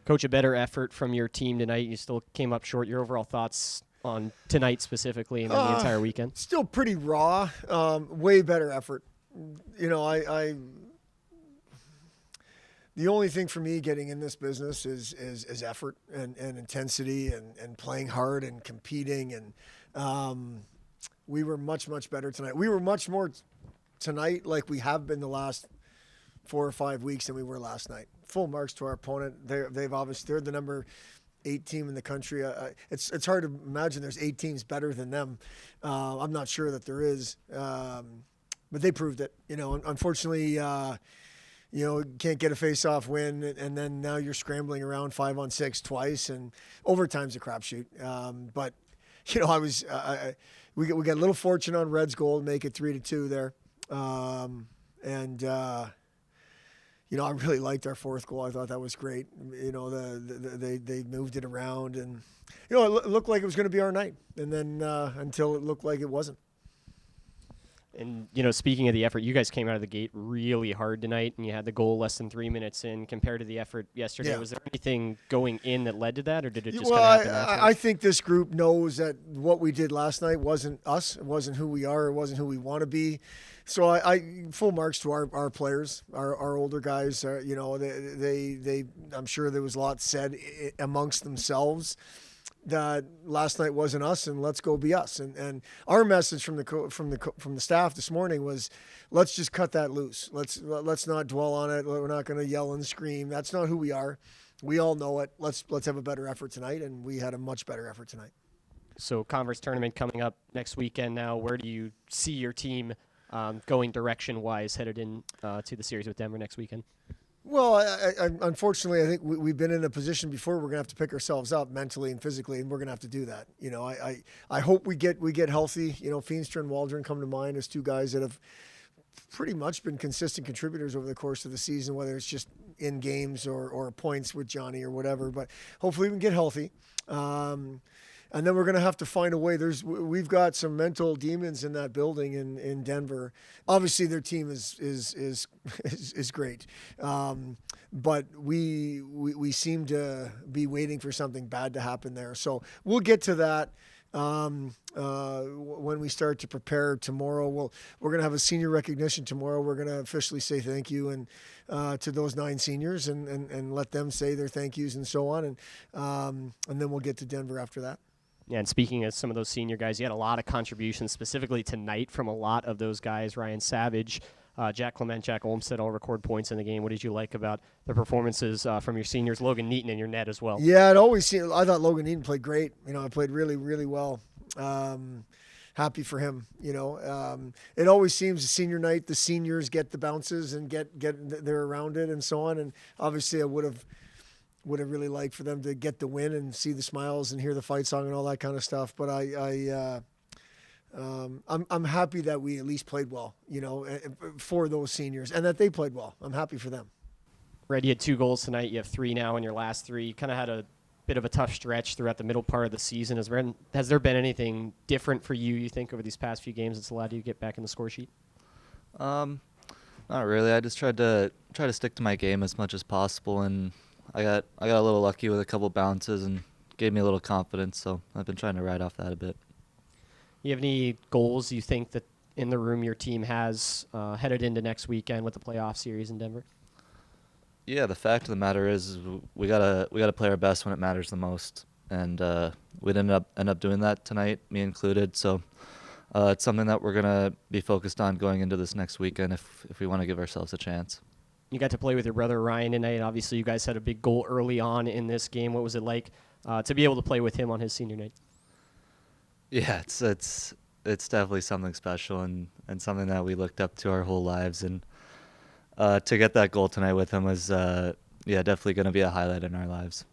Coach, a better effort from your team tonight. You still came up short. Your overall thoughts on tonight specifically and then the entire weekend? Still pretty raw. Way better effort. You know, the only thing for me getting in this business is effort and intensity and playing hard and competing. And we were much, much better tonight. We were much more tonight like we have been the last 4 or 5 weeks than we were last night. Full marks to our opponent. They're the number 8 team in the country. It's hard to imagine there's 8 teams better than them. I'm not sure that there is, but they proved it. You know, unfortunately, can't get a face-off win, and then now you're scrambling around 5-on-6 twice, and overtime's a crapshoot. But you know, we got a little fortune on Reds' goal to make it 3-2 there, You know, I really liked our 4th goal. I thought that was great. You know, they moved it around, and you know, it looked like it was going to be our night, and then until it looked like it wasn't. And, you know, speaking of the effort, you guys came out of the gate really hard tonight, and you had the goal less than 3 minutes in compared to the effort yesterday. Yeah. Was there anything going in that led to that, or did it just Well, kind of happen naturally? I think this group knows that what we did last night wasn't us. It wasn't who we are. It wasn't who we want to be. So I full marks to our players, our older guys. You know, they I'm sure there was a lot said amongst themselves that last night wasn't us, and let's go be us. And our message from the staff this morning was, let's just cut that loose. Let's not dwell on it. We're not going to yell and scream. That's not who we are. We all know it. Let's have a better effort tonight, and we had a much better effort tonight. So Conference tournament coming up next weekend now. Where do you see your team going direction-wise headed in to the series with Denver next weekend? Well, I unfortunately, I think we've been in a position before. We're going to have to pick ourselves up mentally and physically, and we're going to have to do that. You know, I hope we get healthy. You know, Feenstra and Waldron come to mind as 2 guys that have pretty much been consistent contributors over the course of the season, whether it's just in games or points with Johnny or whatever. But hopefully we can get healthy. And then we're going to have to find a way. We've got some mental demons in that building in Denver. Obviously, their team is great, but we seem to be waiting for something bad to happen there. So we'll get to that when we start to prepare tomorrow. We're going to have a senior recognition tomorrow. We're going to officially say thank you and to those 9 seniors and let them say their thank yous and so on. And then we'll get to Denver after that. Yeah, and speaking of some of those senior guys, you had a lot of contributions specifically tonight from a lot of those guys. Ryan Savage, Jack Clement, Jack Olmstead all record points in the game. What did you like about the performances from your seniors? Logan Neaton in your net as well. Yeah, I thought Logan Neaton played great. You know, I played really, really well. Happy for him. You know, it always seems a senior night, the seniors get the bounces and they're around it and so on. And obviously I would have really liked for them to get the win and see the smiles and hear the fight song and all that kind of stuff. But I'm happy that we at least played well, you know, for those seniors, and that they played well. I'm happy for them. Red, you had 2 goals tonight. You have 3 now in your last 3. You kind of had a bit of a tough stretch throughout the middle part of the season. Has there been anything different for you think, over these past few games that's allowed you to get back in the score sheet? Not really. I just tried to stick to my game as much as possible, and I got a little lucky with a couple bounces and gave me a little confidence, so I've been trying to ride off that a bit. You have any goals you think that in the room your team has headed into next weekend with the playoff series in Denver? Yeah, the fact of the matter is we gotta play our best when it matters the most, and we didn't end up doing that tonight, me included. So it's something that we're gonna be focused on going into this next weekend if we want to give ourselves a chance. You got to play with your brother Ryan tonight. Obviously, you guys had a big goal early on in this game. What was it like to be able to play with him on his senior night? Yeah, it's definitely something special and something that we looked up to our whole lives. And to get that goal tonight with him was definitely going to be a highlight in our lives.